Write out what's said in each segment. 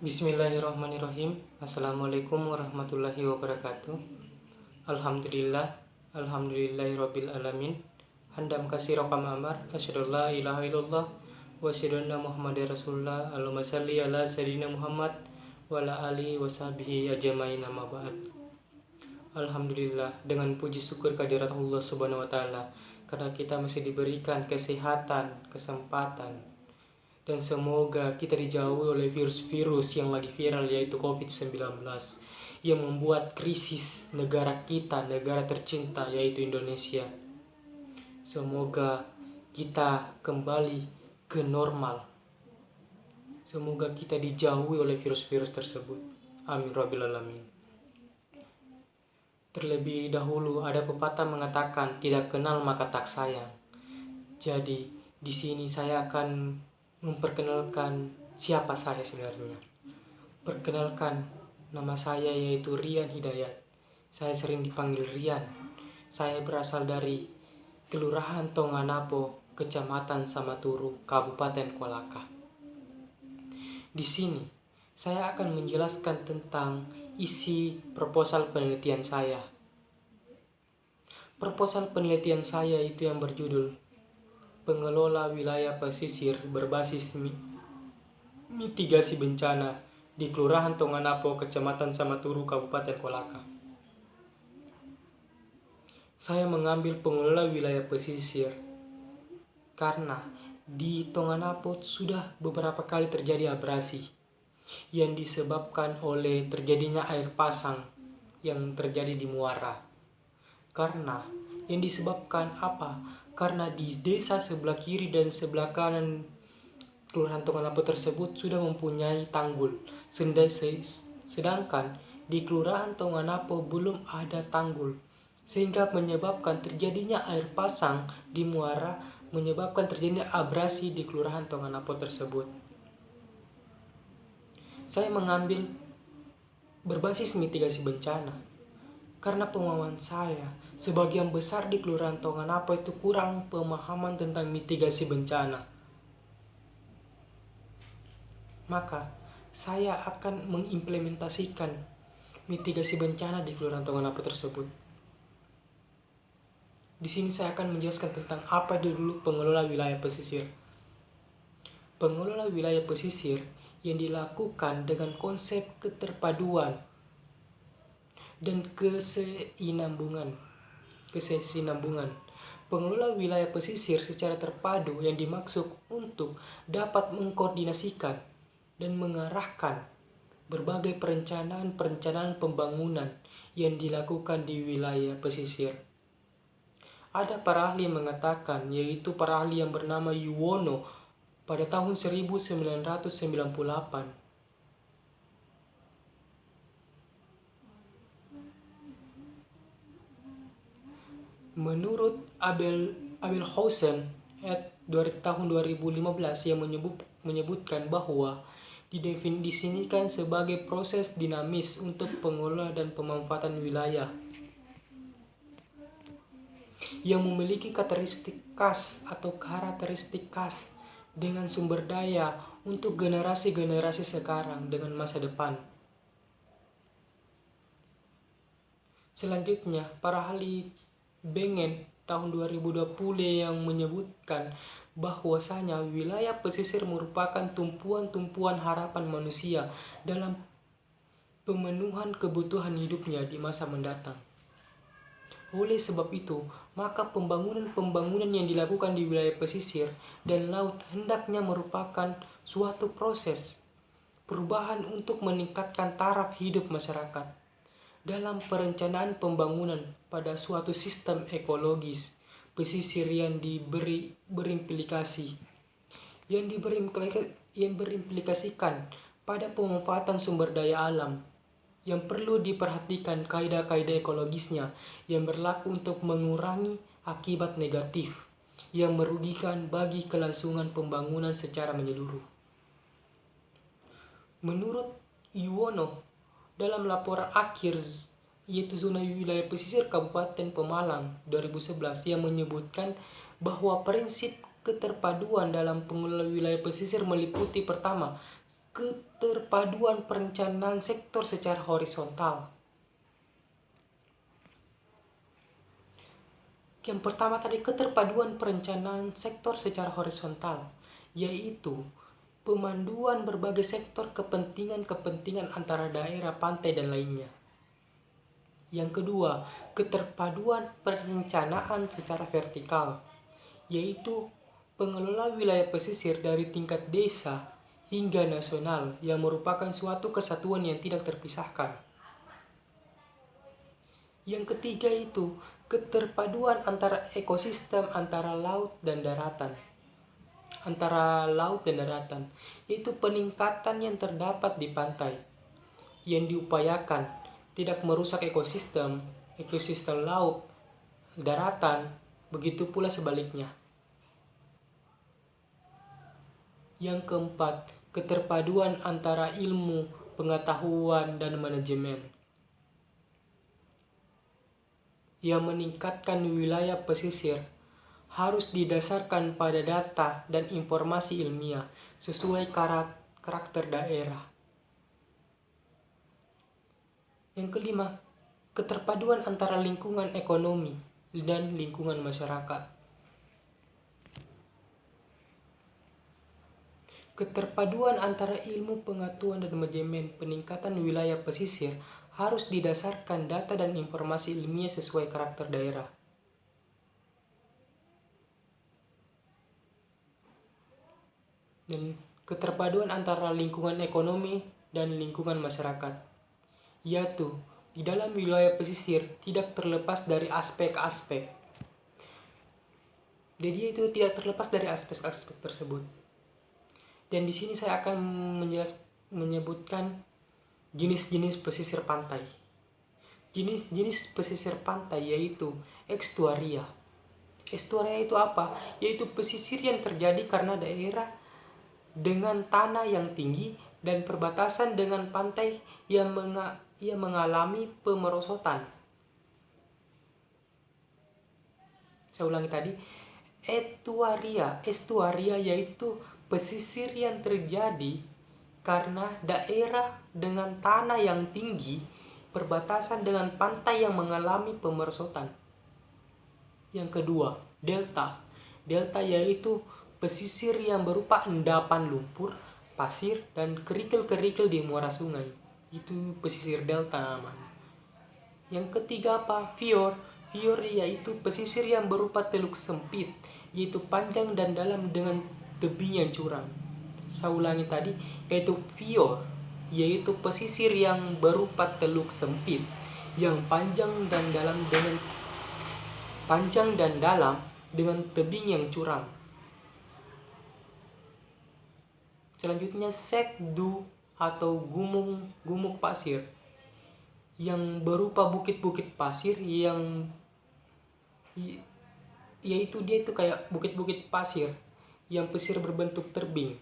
Bismillahirrahmanirrahim. Assalamualaikum warahmatullahi wabarakatuh. Alhamdulillahirabbil alamin. Handam kasira kama amar, asyhadu la ilaha illallah wa asyhadu anna Muhammadar Rasulullah. Allahumma shalli ala sayyidina Muhammad wa ala alihi washabihi ajmain, amma ba'd. Alhamdulillah, dengan puji syukur kehadirat Allah Subhanahu wa taala karena kita masih diberikan kesehatan, kesempatan, dan semoga kita dijauhi oleh virus-virus yang lagi viral, yaitu COVID-19 yang membuat krisis negara kita, negara tercinta yaitu Indonesia. Semoga kita kembali ke normal. Semoga kita dijauhi oleh virus-virus tersebut. Amin rabbil alamin. Terlebih dahulu ada pepatah mengatakan tidak kenal maka tak sayang. Jadi di sini saya akan memperkenalkan siapa saya sebenarnya. Perkenalkan, nama saya yaitu Rian Hidayat. Saya sering dipanggil Rian. Saya berasal dari Kelurahan Tonganapo, Kecamatan Samaturu, Kabupaten Kolaka. Di sini saya akan menjelaskan tentang isi proposal penelitian saya. Proposal penelitian saya itu yang berjudul Pengelola Wilayah Pesisir Berbasis Mitigasi Bencana di Kelurahan Tonganapo, Kecamatan Samaturu, Kabupaten Kolaka. Saya mengambil pengelola wilayah pesisir karena di Tonganapo sudah beberapa kali terjadi abrasi yang disebabkan oleh terjadinya air pasang yang terjadi di muara. Karena yang disebabkan apa? Karena di desa sebelah kiri dan sebelah kanan Kelurahan Tonganapo tersebut sudah mempunyai tanggul, sedangkan di Kelurahan Tonganapo belum ada tanggul, sehingga menyebabkan terjadinya air pasang di muara, menyebabkan terjadinya abrasi di Kelurahan Tonganapo tersebut. Saya mengambil berbasis mitigasi bencana karena pemahaman saya sebagian besar di Kelurahan Tonganapo itu kurang pemahaman tentang mitigasi bencana. Maka saya akan mengimplementasikan mitigasi bencana di Kelurahan Tonganapo tersebut. Di sini saya akan menjelaskan tentang apa dulu pengelola wilayah pesisir. Pengelola wilayah pesisir yang dilakukan dengan konsep keterpaduan dan kesinambungan. Pengelola wilayah pesisir secara terpadu yang dimaksud untuk dapat mengkoordinasikan dan mengarahkan berbagai perencanaan pembangunan yang dilakukan di wilayah pesisir. Ada para ahli yang mengatakan, yaitu para ahli yang bernama Yuwono pada tahun 1998. Menurut Abelhausen tahun 2015 yang menyebutkan bahwa didefinisikan sebagai proses dinamis untuk pengelola dan pemanfaatan wilayah yang memiliki karakteristik khas dengan sumber daya untuk generasi-generasi sekarang dengan masa depan. Selanjutnya, para ahli Bengen tahun 2020 yang menyebutkan bahwasanya wilayah pesisir merupakan tumpuan harapan manusia dalam pemenuhan kebutuhan hidupnya di masa mendatang. Oleh sebab itu, maka pembangunan yang dilakukan di wilayah pesisir dan laut hendaknya merupakan suatu proses perubahan untuk meningkatkan taraf hidup masyarakat dalam perencanaan pembangunan pada suatu sistem ekologis pesisir yang berimplikasikan pada pemanfaatan sumber daya alam yang perlu diperhatikan kaidah-kaidah ekologisnya yang berlaku untuk mengurangi akibat negatif yang merugikan bagi kelangsungan pembangunan secara menyeluruh. Menurut Yuwono, dalam laporan akhir yaitu zona wilayah pesisir Kabupaten Pemalang 2011 yang menyebutkan bahwa prinsip keterpaduan dalam pengelolaan wilayah pesisir meliputi pertama, keterpaduan perencanaan sektor secara horizontal. Yang pertama tadi, keterpaduan perencanaan sektor secara horizontal, yaitu pemanduan berbagai sektor kepentingan-kepentingan antara daerah, pantai, dan lainnya. Yang kedua, keterpaduan perencanaan secara vertikal, yaitu pengelola wilayah pesisir dari tingkat desa hingga nasional yang merupakan suatu kesatuan yang tidak terpisahkan. Yang ketiga itu keterpaduan antara ekosistem antara laut dan daratan. Yaitu peningkatan yang terdapat di pantai yang diupayakan tidak merusak ekosistem laut, daratan, begitu pula sebaliknya. Yang keempat, keterpaduan antara ilmu, pengetahuan, dan manajemen yang meningkatkan wilayah pesisir harus didasarkan pada data dan informasi ilmiah sesuai karakter daerah. Yang kelima, keterpaduan antara lingkungan ekonomi dan lingkungan masyarakat. Keterpaduan antara ilmu, pengetahuan, dan manajemen peningkatan wilayah pesisir harus didasarkan data dan informasi ilmiah sesuai karakter daerah. Dan keterpaduan antara lingkungan ekonomi dan lingkungan masyarakat, yaitu di dalam wilayah pesisir tidak terlepas dari aspek-aspek. Jadi itu tidak terlepas dari aspek-aspek tersebut. Dan di sini saya akan menyebutkan jenis-jenis pesisir pantai. Jenis pesisir pantai yaitu estuaria. Estuaria itu apa? Yaitu pesisir yang terjadi karena daerah dengan tanah yang tinggi dan perbatasan dengan pantai yang mengalami pemerosotan. Saya ulangi tadi, estuaria yaitu pesisir yang terjadi karena daerah dengan tanah yang tinggi perbatasan dengan pantai yang mengalami pemerosotan. Yang kedua, delta. Delta yaitu pesisir yang berupa endapan lumpur, pasir, dan kerikil-kerikil di muara sungai. Itu pesisir delta namanya. Yang ketiga apa? Fjord. Fjord yaitu pesisir yang berupa teluk sempit, yaitu panjang dan dalam dengan tebing yang curam. Saya ulangi tadi, yaitu fjord, yaitu pesisir yang berupa teluk sempit, yang panjang dan dalam dengan tebing yang curam. Selanjutnya sekdu atau gumuk pasir yang berupa bukit-bukit pasir yaitu dia itu kayak bukit-bukit pasir yang pesisir berbentuk terbing.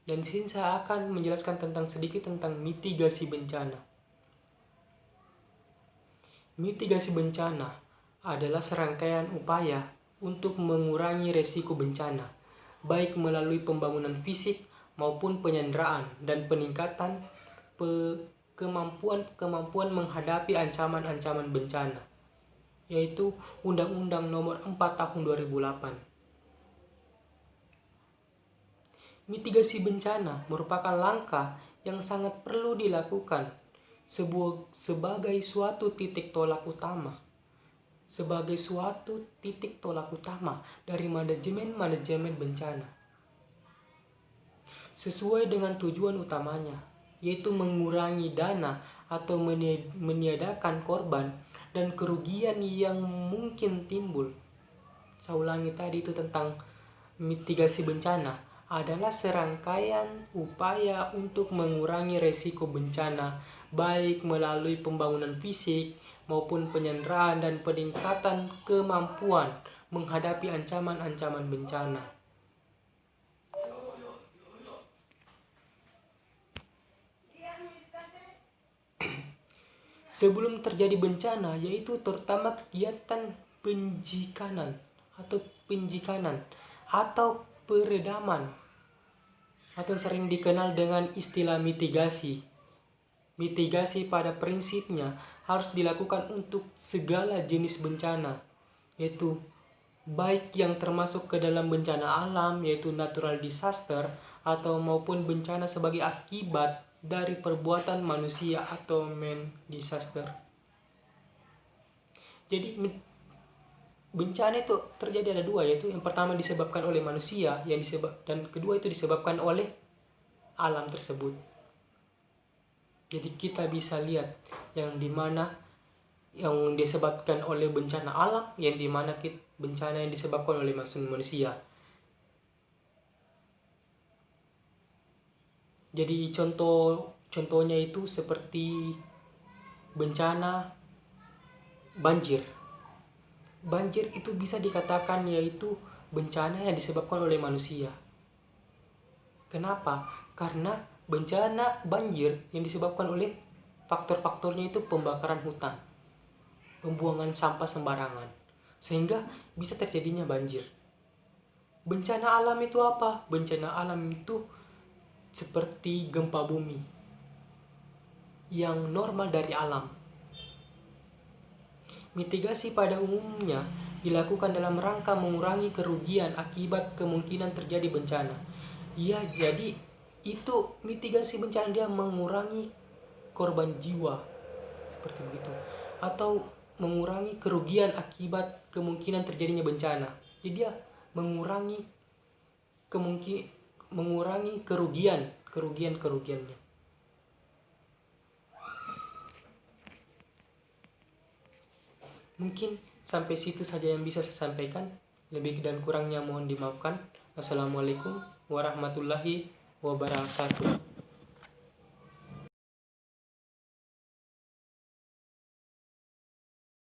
Dan di sini saya akan menjelaskan sedikit tentang mitigasi bencana. Mitigasi bencana adalah serangkaian upaya untuk mengurangi resiko bencana, baik melalui pembangunan fisik maupun penyanderaan dan peningkatan kemampuan menghadapi ancaman-ancaman bencana, yaitu Undang-Undang Nomor 4 Tahun 2008. Mitigasi bencana merupakan langkah yang sangat perlu dilakukan sebagai suatu titik tolak utama dari manajemen bencana, sesuai dengan tujuan utamanya, yaitu mengurangi dana atau meniadakan korban dan kerugian yang mungkin timbul. Saya ulangi tadi, itu tentang mitigasi bencana adalah serangkaian upaya untuk mengurangi resiko bencana, baik melalui pembangunan fisik maupun penyanderaan dan peningkatan kemampuan menghadapi ancaman-ancaman bencana. Sebelum terjadi bencana, yaitu terutama kegiatan penjikanan atau peredaman atau sering dikenal dengan istilah mitigasi. Mitigasi pada prinsipnya harus dilakukan untuk segala jenis bencana, yaitu baik yang termasuk ke dalam bencana alam, yaitu natural disaster, atau maupun bencana sebagai akibat dari perbuatan manusia atau man disaster. Jadi bencana itu terjadi ada dua, yaitu yang pertama disebabkan oleh manusia, dan kedua itu disebabkan oleh alam tersebut. Jadi kita bisa lihat yang dimana yang disebabkan oleh bencana alam, yang dimana bencana yang disebabkan oleh manusia. Jadi contohnya itu seperti bencana banjir. Banjir itu bisa dikatakan yaitu bencana yang disebabkan oleh manusia. Kenapa? Karena bencana banjir yang disebabkan oleh faktor-faktornya itu pembakaran hutan, pembuangan sampah sembarangan, sehingga bisa terjadinya banjir. Bencana alam itu apa? Bencana alam itu seperti gempa bumi yang normal dari alam. Mitigasi pada umumnya dilakukan dalam rangka mengurangi kerugian akibat kemungkinan terjadi bencana. Ya, jadi itu mitigasi bencana, dia mengurangi korban jiwa seperti begitu, atau mengurangi kerugian akibat kemungkinan terjadinya bencana. Jadi dia mengurangi kerugiannya. Mungkin sampai situ saja yang bisa saya sampaikan. Lebih dan kurangnya mohon dimaafkan. Assalamualaikum warahmatullahi wabarakatuh.